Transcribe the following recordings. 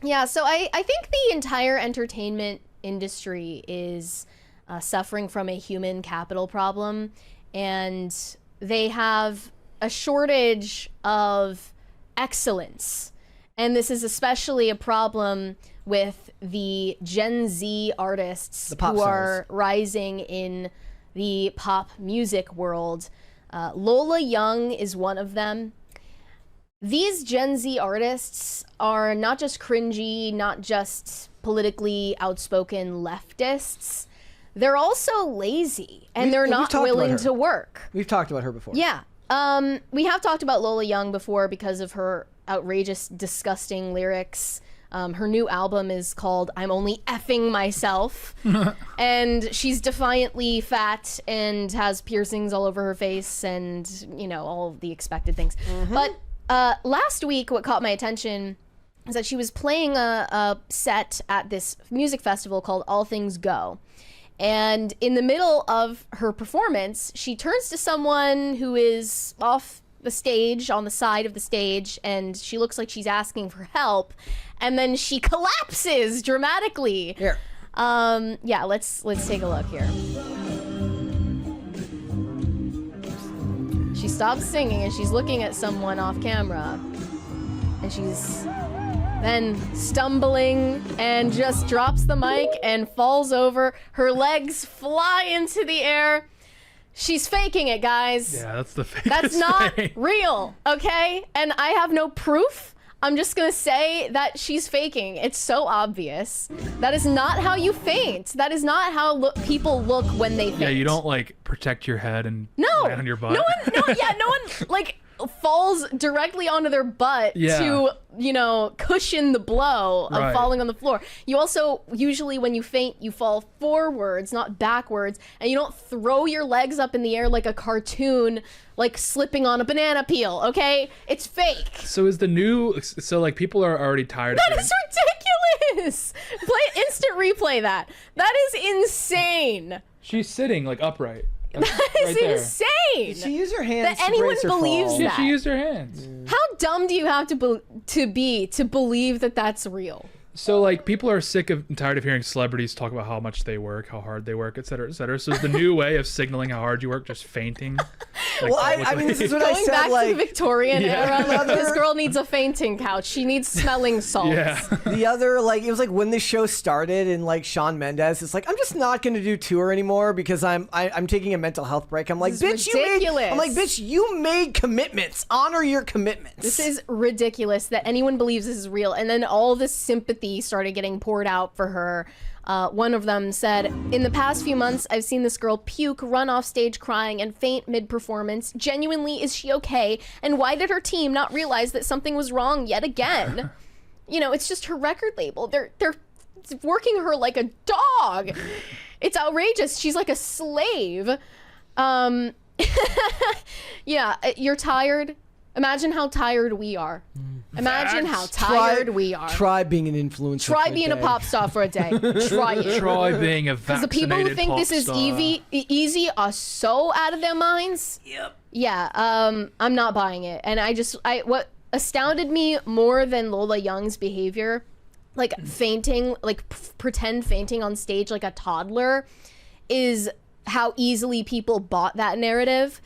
Yeah, so I think the entire entertainment industry is suffering from a human capital problem, and they have a shortage of excellence. And this is especially a problem with the Gen Z artists who are rising in the pop music world. Lola Young is one of them. These Gen Z artists are not just cringy, not just politically outspoken leftists. They're also lazy, and they're not willing to work. We've talked about her before. Yeah. We have talked about Lola Young before because of her outrageous, disgusting lyrics. Her new album is called I'm Only Effing Myself. And she's defiantly fat and has piercings all over her face and, you know, all the expected things. But last week, what caught my attention is that she was playing a set at this music festival called All Things Go. And in the middle of her performance, she turns to someone who is off the stage, on the side of the stage, and she looks like she's asking for help. And then she collapses dramatically. Here. Yeah, let's take a look here. She stops singing and she's looking at someone off camera. And she's then stumbling and just drops the mic and falls over. Her legs fly into the air. She's faking it, guys. Yeah, that's the fake. That's not real, okay? And I have no proof. I'm just gonna say that she's faking. It's so obvious. That is not how you faint. That is not how people look when they faint. Yeah, you don't like protect your head and land on your butt. No one like falls directly onto their butt to, you know, cushion the blow of falling on the floor. You also, usually when you faint, you fall forwards, not backwards, and you don't throw your legs up in the air like a cartoon, like slipping on a banana peel, okay? It's fake. So is the new, so like people are already tired of That is ridiculous! Instant replay that. That is insane. She's sitting like upright. That is insane. Did she use her hands that anyone believes that. She used her hands. How dumb do you have to be to believe that that's real? So like people are sick of and tired of hearing celebrities talk about how much they work, how hard they work, et cetera, et cetera. So is the new way of signaling how hard you work just fainting? Like, well, I mean, this is what I said. Going back like to the Victorian era, like, this girl needs a fainting couch. She needs smelling salts. Yeah. The other, like, it was like when the show started, and like Shawn Mendes is like, I'm just not going to do tour anymore because I'm taking a mental health break. I'm like, bitch, you made commitments. Honor your commitments. This is ridiculous that anyone believes this is real. And then all this sympathy started getting poured out for her. One of them said, in the past few months, I've seen this girl puke, run off stage crying, and faint mid-performance. Genuinely, is she okay? And why did her team not realize that something was wrong yet again? You know, it's just her record label. They're working her like a dog. It's outrageous. She's like a slave. Yeah, you're tired. Imagine how tired we are. Imagine how tired we are. Try being an influencer. Try being a pop star for a day. Try it. Try being a vaccinated Because the people who think this is easy are so out of their minds. Yep. Yeah, I'm not buying it. And what astounded me more than Lola Young's behavior, like fainting, like pretend fainting on stage like a toddler, is how easily people bought that narrative.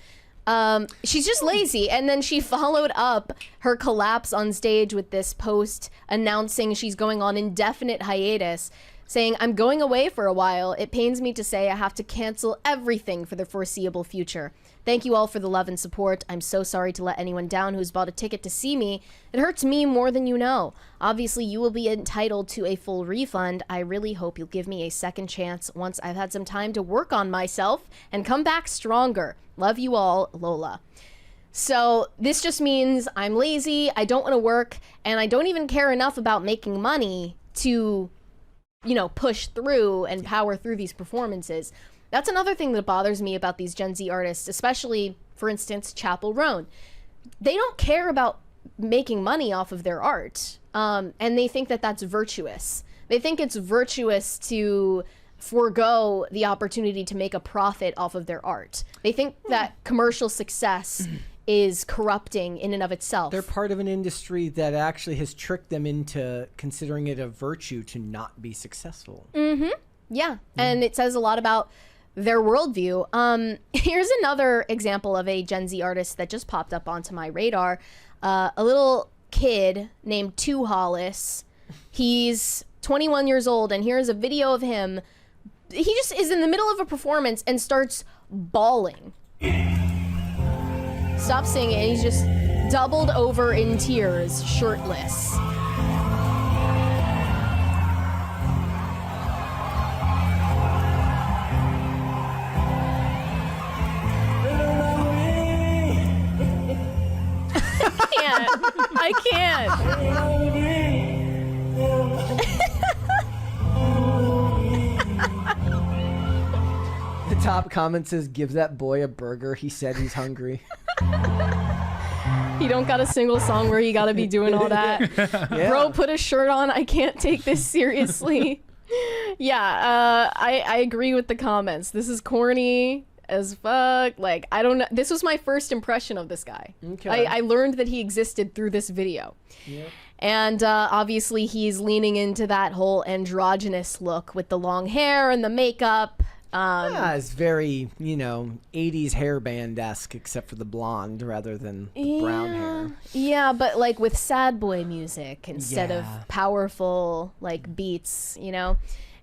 She's just lazy. And then she followed up her collapse on stage with this post announcing she's going on indefinite hiatus, saying, I'm going away for a while. It pains me to say I have to cancel everything for the foreseeable future. Thank you all for the love and support. I'm so sorry to let anyone down who's bought a ticket to see me. It hurts me more than you know. Obviously, you will be entitled to a full refund. I really hope you'll give me a second chance once I've had some time to work on myself and come back stronger. Love you all, Lola. So this just means I'm lazy, I don't want to work, and I don't even care enough about making money to, you know, push through and power through these performances. That's another thing that bothers me about these Gen Z artists, especially, for instance, Chappell Roan. They don't care about making money off of their art, and they think that that's virtuous. They think it's virtuous to forego the opportunity to make a profit off of their art. They think that commercial success is corrupting in and of itself. They're part of an industry that actually has tricked them into considering it a virtue to not be successful. Yeah, and it says a lot about their worldview. Here's another example of a Gen Z artist that just popped up onto my radar. A little kid named Two Hollis. He's 21 years old, and here's a video of him. He just is in the middle of a performance and starts bawling. Stops singing, and he's just doubled over in tears, shirtless. I can't. The top comment says, "Give that boy a burger. He said he's hungry." You don't got a single song where you gotta be doing all that. Yeah. Bro, put a shirt on. I can't take this seriously. Yeah, I agree with the comments. This is corny as fuck. Like, I don't know. This was my first impression of this guy. Okay. I learned that he existed through this video. Yep. And obviously he's leaning into that whole androgynous look with the long hair and the makeup. Yeah, it's very, 80s hairband-esque, except for the blonde rather than the brown hair. Yeah, but like with sad boy music instead of Yeah. powerful like beats,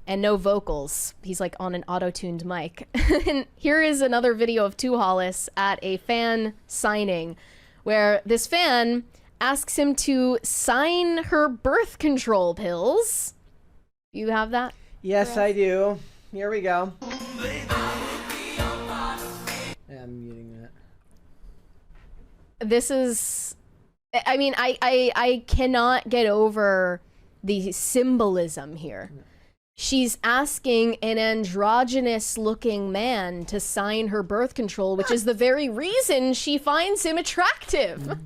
and no vocals. He's like on an auto-tuned mic. And here is another video of Two Hollis at a fan signing where this fan asks him to sign her birth control pills. You have that? Yes, I do. Here we go. I'm muting that. This is, I mean, I cannot get over the symbolism here. She's asking an androgynous looking man to sign her birth control, which is the very reason she finds him attractive.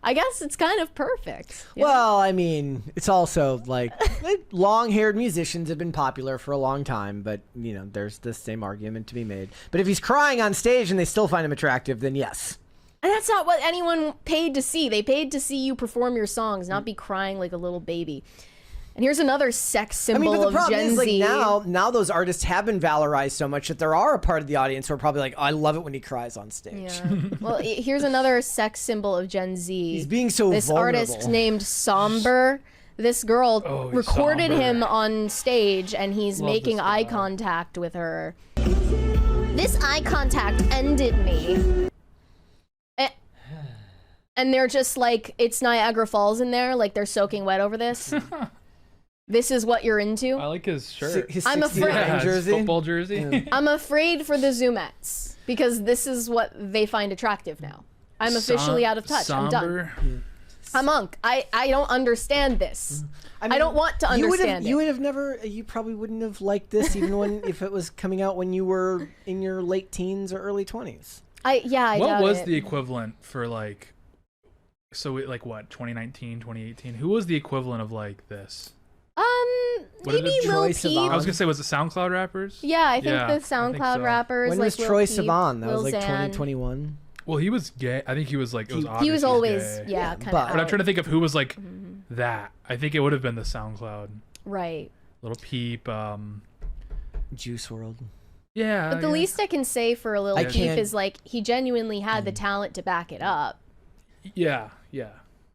I guess it's kind of perfect. Well, I mean, it's also like long-haired musicians have been popular for a long time, but there's the same argument to be made. But if he's crying on stage and they still find him attractive, then yes. And that's not what anyone paid to see. They paid to see you perform your songs, not be crying like a little baby. And here's another sex symbol but the of problem Gen is, like, Z. now those artists have been valorized so much that there are a part of the audience who are probably like, I love it when he cries on stage. Yeah. Well, here's another sex symbol of Gen Z. He's being so This vulnerable. artist named Somber. This girl recorded Somber. him on stage, and he's Love making this eye guy. contact with her. This eye contact ended me. And they're just like, it's Niagara Falls in there, like they're soaking wet over this. This is what you're into. I like his shirt. His I'm 69 afraid- his jersey. football jersey. I'm afraid for the Zoomettes because this is what they find attractive now. I'm officially out of touch. I'm done. Somber. I'm Unk. I don't understand this. I don't want to understand You it. would have never. You probably wouldn't have liked this even if it was coming out when you were in your late teens or early 20s. I What doubt was it. the equivalent for like? So like what? 2019, 2018. Who was the equivalent of like this? What did Maybe it- Lil Troye Peep. Sivan? I was gonna say, was it SoundCloud rappers? Yeah, I think Yeah, the I think SoundCloud so. rappers. When like was Lil Troye Peep, Sivan? That Lil was like Xan. 2021. Well, he was gay. I think he was like. It was He was obvious always gay. kind of. but- But I'm trying to think of who was like that. I think it would have been the SoundCloud. Right. Little Peep. Juice World. Yeah. But the yeah. least I can say for Lil I Peep can't- is like he genuinely had the talent to back it up. Yeah. Yeah.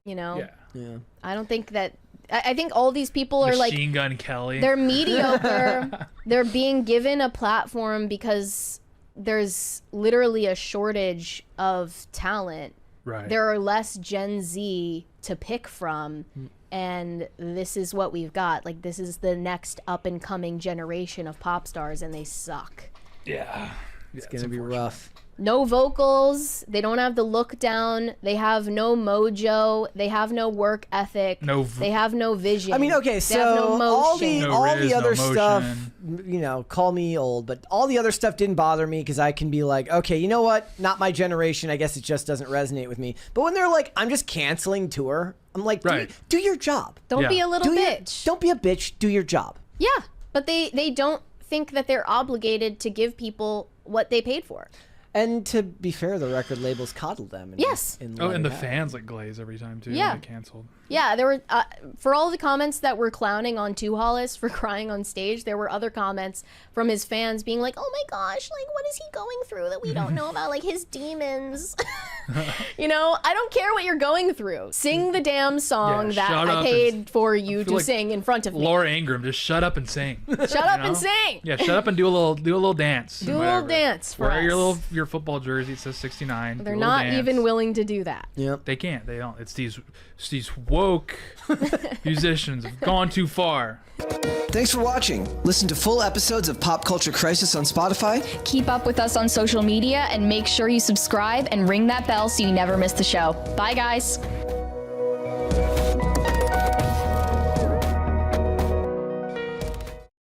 You know. Yeah. Yeah. I don't think that. I think all these people are like Machine Gun Kelly. they're mediocre. They're being given a platform because there's literally a shortage of talent. right. There are less Gen Z to pick from, and this is what we've got. Like, this is the next up and coming generation of pop stars, and they suck. Yeah. It's gonna be rough. No vocals. They don't have the look down. They have no mojo. They have no work ethic. They have no vision. I mean, okay, They so have no all motion. the No all riz, the other no stuff, motion. call me old, but all the other stuff didn't bother me because I can be like, okay, you know what? Not my generation. I guess it just doesn't resonate with me. But when they're like, I'm just canceling tour, I'm like, Right. do your job. Don't Yeah. be a little Do your- bitch. don't be a bitch. Do your job. Yeah, but they don't think that they're obligated to give people what they paid for. And to be fair, the record labels coddled them. Yes. And the fans like glaze every time too. Yeah. They get canceled. Yeah, there were for all the comments that were clowning on Tu Hollis for crying on stage, there were other comments from his fans being like, "Oh my gosh, like what is he going through that we don't know about? Like his demons." You know, I don't care what you're going through. Sing the damn song that I paid for you to sing in front of me. Laura Ingraham, just shut up and sing. Shut up and sing. Yeah, shut up and do a little dance. Do a little dance for Wear us. your football jersey. It says 69. They're not even willing to do that. Yep. They can't. They don't. It's these woke musicians have gone too far. Thanks for watching. Listen to full episodes of Pop Culture Crisis on Spotify. Keep up with us on social media and make sure you subscribe and ring that bell so you never miss the show. Bye, guys.